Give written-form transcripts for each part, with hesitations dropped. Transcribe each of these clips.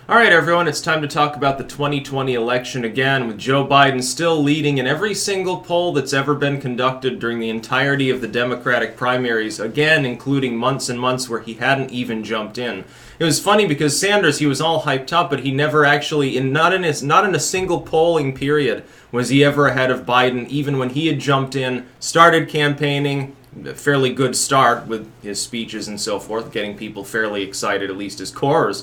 All right, everyone, it's time to talk about the 2020 election again, with Joe Biden still leading in every single poll that's ever been conducted during the entirety of the Democratic primaries, again, including months and months where he hadn't even jumped in. It was funny because Sanders, he was all hyped up, but he never actually, not in a single polling period, was he ever ahead of Biden, even when he had jumped in, started campaigning. A fairly good start with his speeches and so forth, getting people fairly excited, at least his core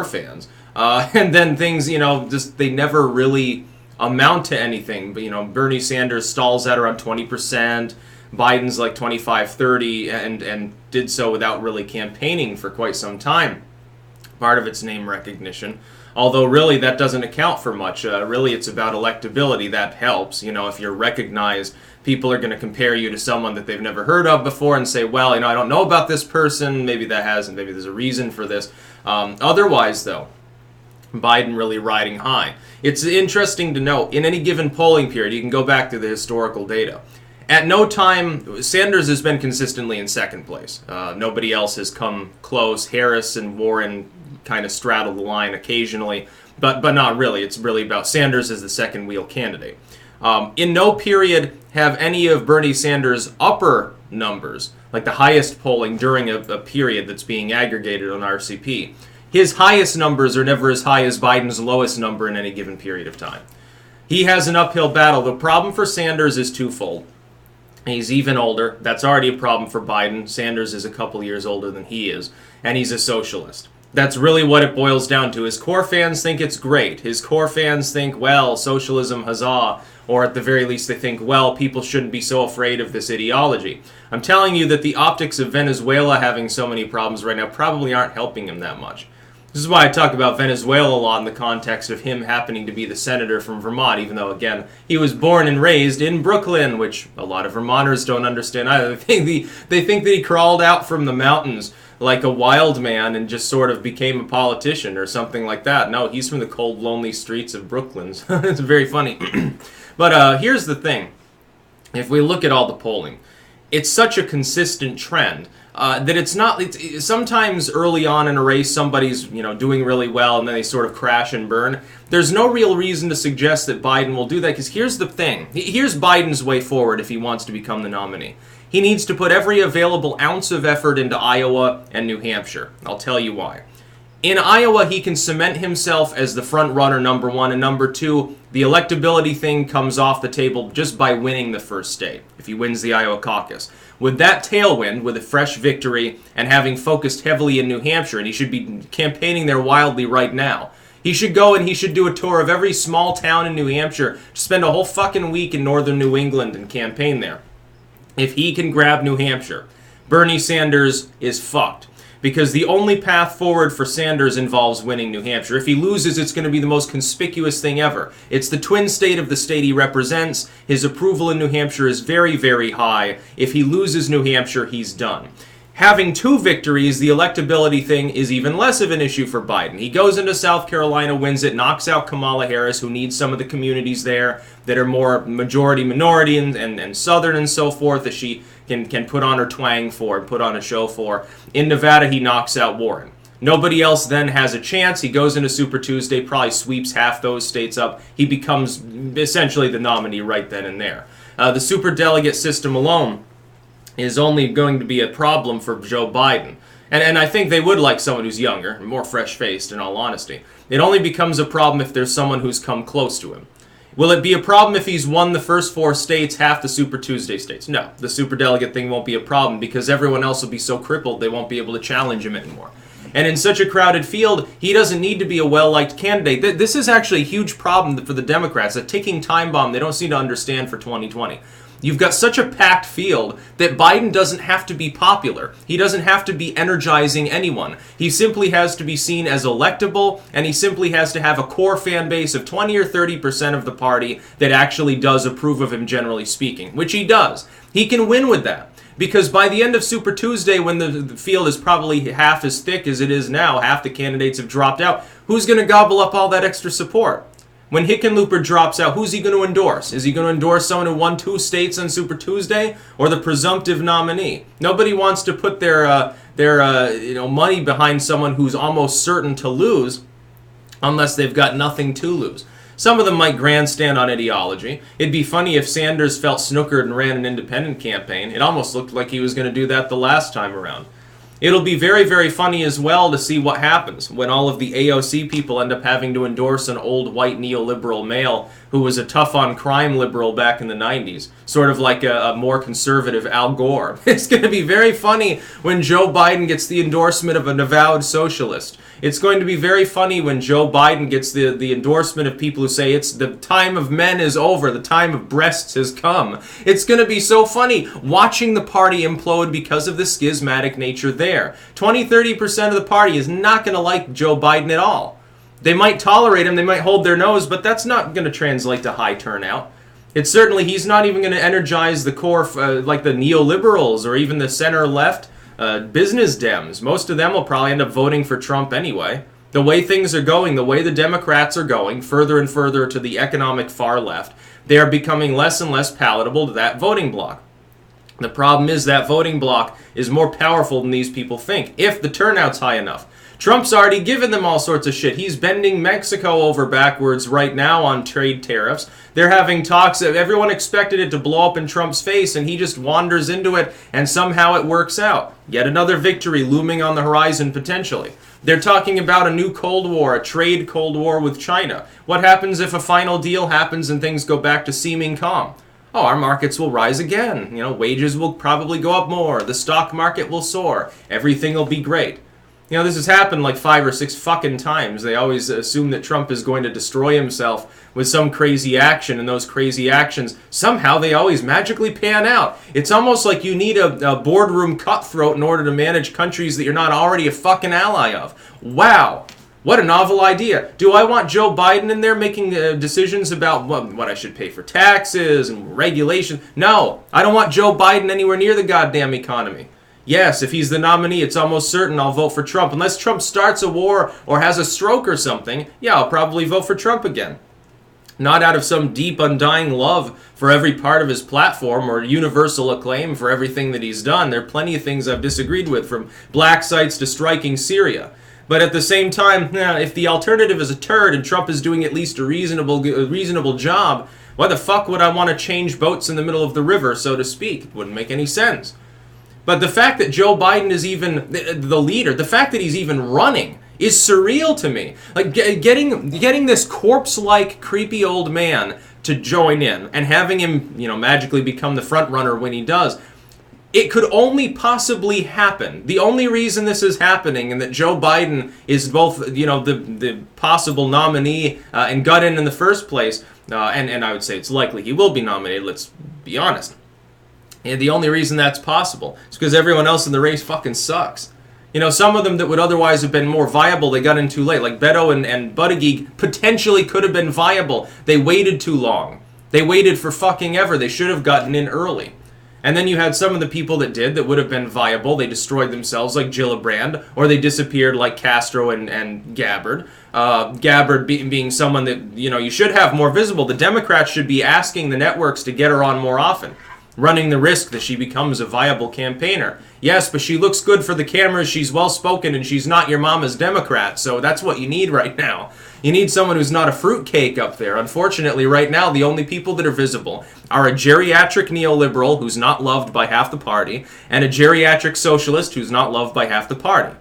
fans. And then things, just they never really amount to anything. But, Bernie Sanders stalls at around 20%. Biden's like 25, 30, and did so without really campaigning for quite some time. Part of it's name recognition. Although really that doesn't account for much. Really it's about electability. That helps. If you're recognized, people are going to compare you to someone that they've never heard of before and say, well, I don't know about this person. Maybe that hasn't. Maybe there's a reason for this. Otherwise, though, Biden really riding high. It's interesting to note, in any given polling period, you can go back to the historical data. At no time, Sanders has been consistently in second place. Nobody else has come close. Harris and Warren kind of straddle the line occasionally, but not really. It's really about Sanders as the second wheel candidate. In no period have any of Bernie Sanders' upper numbers, like the highest polling during a period that's being aggregated on RCP, his highest numbers are never as high as Biden's lowest number in any given period of time. He has an uphill battle. The problem for Sanders is twofold. He's even older. That's already a problem for Biden. Sanders is a couple years older than he is, and he's a socialist. That's really what it boils down to. His core fans think it's great. His core fans think, well, socialism, huzzah. Or at the very least, they think, well, people shouldn't be so afraid of this ideology. I'm telling you that the optics of Venezuela having so many problems right now probably aren't helping him that much. This is why I talk about Venezuela a lot in the context of him happening to be the senator from Vermont, even though, again, he was born and raised in Brooklyn, which a lot of Vermonters don't understand either. They think that he crawled out from the mountains like a wild man and just sort of became a politician or something like that. No, he's from the cold, lonely streets of Brooklyn. It's very funny. But here's the thing. If we look at all the polling, it's such a consistent trend that it's not. Sometimes early on in a race, somebody's doing really well, and then they sort of crash and burn. There's no real reason to suggest that Biden will do that, because here's the thing. Here's Biden's way forward if he wants to become the nominee. He needs to put every available ounce of effort into Iowa and New Hampshire. I'll tell you why. In Iowa, he can cement himself as the front runner, number one, and number two, the electability thing comes off the table just by winning the first state, if he wins the Iowa caucus. With that tailwind, with a fresh victory, and having focused heavily in New Hampshire, and he should be campaigning there wildly right now, he should go and he should do a tour of every small town in New Hampshire, spend a whole fucking week in northern New England and campaign there. If he can grab New Hampshire, Bernie Sanders is fucked. Because the only path forward for Sanders involves winning New Hampshire. If he loses, it's going to be the most conspicuous thing ever. It's the twin state of the state he represents. His approval in New Hampshire is very, very high. If he loses New Hampshire, he's done. Having two victories, the electability thing is even less of an issue for Biden. He goes into South Carolina, wins it, knocks out Kamala Harris, who needs some of the communities there that are more majority-minority and Southern and so forth, that she can put on her twang for and put on a show for. In Nevada, he knocks out Warren. Nobody else then has a chance. He goes into Super Tuesday, probably sweeps half those states up. He becomes essentially the nominee right then and there. The superdelegate system alone is only going to be a problem for Joe Biden. And I think they would like someone who's younger, more fresh-faced, in all honesty. It only becomes a problem if there's someone who's come close to him. Will it be a problem if he's won the first four states, half the Super Tuesday states? No, the superdelegate thing won't be a problem because everyone else will be so crippled they won't be able to challenge him anymore. And in such a crowded field, he doesn't need to be a well-liked candidate. This is actually a huge problem for the Democrats, a ticking time bomb they don't seem to understand for 2020. You've got such a packed field that Biden doesn't have to be popular. He doesn't have to be energizing anyone. He simply has to be seen as electable, and he simply has to have a core fan base of 20 or 30% of the party that actually does approve of him, generally speaking, which he does. He can win with that. Because by the end of Super Tuesday, when the field is probably half as thick as it is now, half the candidates have dropped out, who's going to gobble up all that extra support? When Hickenlooper drops out, who's he going to endorse? Is he going to endorse someone who won 2 states on Super Tuesday, or the presumptive nominee? Nobody wants to put their money behind someone who's almost certain to lose. unless they've got nothing to lose. Some of them might grandstand on ideology. It'd be funny if Sanders felt snookered and ran an independent campaign. It almost looked like he was going to do that the last time around. It'll be very, very funny as well to see what happens when all of the AOC people end up having to endorse an old white neoliberal male who was a tough-on-crime liberal back in the 90s, sort of like a more conservative Al Gore. It's going to be very funny when Joe Biden gets the endorsement of an avowed socialist. It's going to be very funny when Joe Biden gets the endorsement of people who say it's the time of men is over, the time of breasts has come. It's going to be so funny watching the party implode because of the schismatic nature there. 20-30% of the party is not going to like Joe Biden at all. They might tolerate him, they might hold their nose, but that's not going to translate to high turnout. It's certainly, he's not even going to energize the core like the neoliberals or even the center-left business Dems. Most of them will probably end up voting for Trump anyway. The way things are going, the way the Democrats are going, further and further to the economic far left, they are becoming less and less palatable to that voting bloc. The problem is that voting bloc is more powerful than these people think, if the turnout's high enough. Trump's already given them all sorts of shit. He's bending Mexico over backwards right now on trade tariffs. They're having talks. Everyone expected it to blow up in Trump's face, and he just wanders into it, and somehow it works out. Yet another victory looming on the horizon, potentially. They're talking about a new Cold War, a trade Cold War with China. What happens if a final deal happens and things go back to seeming calm? Oh, our markets will rise again. You know, wages will probably go up more. The stock market will soar. Everything will be great. You know, this has happened like 5 or 6 fucking times. They always assume that Trump is going to destroy himself with some crazy action, and those crazy actions, somehow they always magically pan out. It's almost like you need a boardroom cutthroat in order to manage countries that you're not already a fucking ally of. Wow. What a novel idea. Do I want Joe Biden in there making decisions about what I should pay for taxes and regulation? No, I don't want Joe Biden anywhere near the goddamn economy. Yes, if he's the nominee, it's almost certain I'll vote for Trump. Unless Trump starts a war or has a stroke or something, yeah, I'll probably vote for Trump again. Not out of some deep, undying love for every part of his platform or universal acclaim for everything that he's done. There are plenty of things I've disagreed with, from black sites to striking Syria. But at the same time, if the alternative is a turd and Trump is doing at least a reasonable job, why the fuck would I want to change boats in the middle of the river, so to speak? It wouldn't make any sense. But the fact that Joe Biden is even the leader, the fact that he's even running, is surreal to me. Like getting this corpse-like, creepy old man to join in and having him, magically become the front runner when he does. It could only possibly happen. The only reason this is happening and that Joe Biden is both, the possible nominee and got in the first place, and I would say it's likely he will be nominated, let's be honest. And the only reason that's possible is because everyone else in the race fucking sucks. Some of them that would otherwise have been more viable, they got in too late. Like Beto and Buttigieg potentially could have been viable. They waited too long. They waited for fucking ever. They should have gotten in early. And then you had some of the people that would have been viable. They destroyed themselves like Gillibrand, or they disappeared like Castro and Gabbard. Gabbard being someone that, you should have more visible. The Democrats should be asking the networks to get her on more often, running the risk that she becomes a viable campaigner. Yes, but she looks good for the cameras, she's well-spoken, and she's not your mama's Democrat, so that's what you need right now. You need someone who's not a fruitcake up there. Unfortunately, right now, the only people that are visible are a geriatric neoliberal who's not loved by half the party, and a geriatric socialist who's not loved by half the party.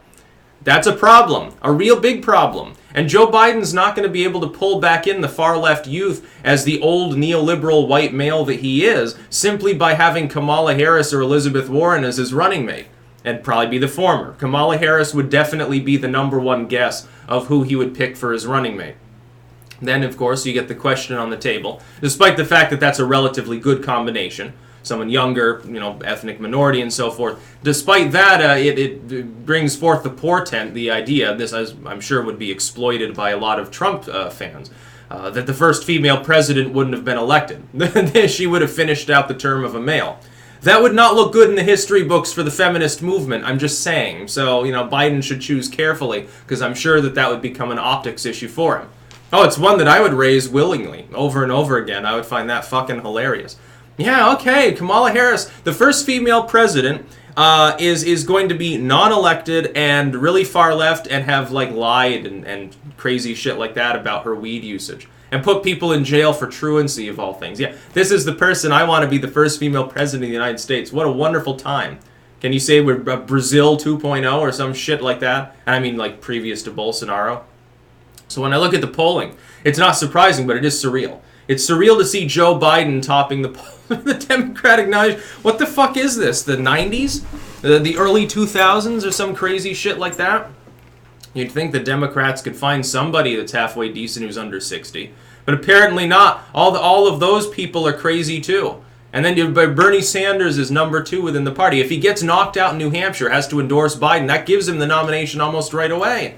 That's a problem, a real big problem. And Joe Biden's not going to be able to pull back in the far-left youth as the old neoliberal white male that he is simply by having Kamala Harris or Elizabeth Warren as his running mate. And probably be the former. Kamala Harris would definitely be the number one guess of who he would pick for his running mate. Then, of course, you get the question on the table, despite the fact that that's a relatively good combination. Someone younger, ethnic minority and so forth. Despite that, it brings forth the portent, the idea, this I'm sure would be exploited by a lot of Trump fans, that the first female president wouldn't have been elected. She would have finished out the term of a male. That would not look good in the history books for the feminist movement, I'm just saying. So, Biden should choose carefully, because I'm sure that would become an optics issue for him. Oh, it's one that I would raise willingly, over and over again. I would find that fucking hilarious. Yeah, okay, Kamala Harris, the first female president, is going to be non-elected and really far left and have like lied and crazy shit like that about her weed usage and put people in jail for truancy of all things. Yeah, this is the person I want to be the first female president of the United States. What a wonderful time. Can you say we're Brazil 2.0 or some shit like that? I mean, like previous to Bolsonaro. So when I look at the polling, it's not surprising, but it is surreal. It's surreal to see Joe Biden topping the Democratic nomination. What the fuck is this? The 90s? The early 2000s or some crazy shit like that? You'd think the Democrats could find somebody that's halfway decent who's under 60. But apparently not. All of those people are crazy too. And then Bernie Sanders is number 2 within the party. If he gets knocked out in New Hampshire, has to endorse Biden, that gives him the nomination almost right away.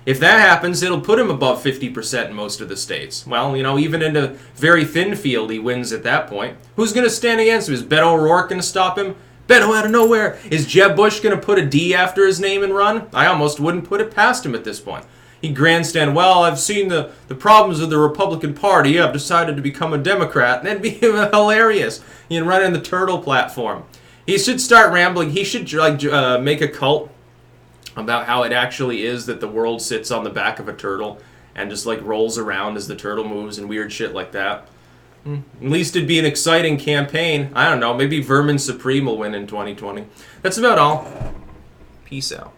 If that happens, it'll put him above 50% in most of the states. Well, you know, even in a very thin field, he wins at that point. Who's going to stand against him? Is Beto O'Rourke going to stop him? Beto out of nowhere. Is Jeb Bush going to put a D after his name and run? I almost wouldn't put it past him at this point. He grandstand, well, I've seen the problems of the Republican Party. I've decided to become a Democrat. And that'd be hilarious. He'd run in the turtle platform. He should start rambling. He should make a cult about how it actually is that the world sits on the back of a turtle and just like rolls around as the turtle moves and weird shit like that. At least it'd be an exciting campaign. I don't know, maybe Vermin Supreme will win in 2020. That's about all. Peace out.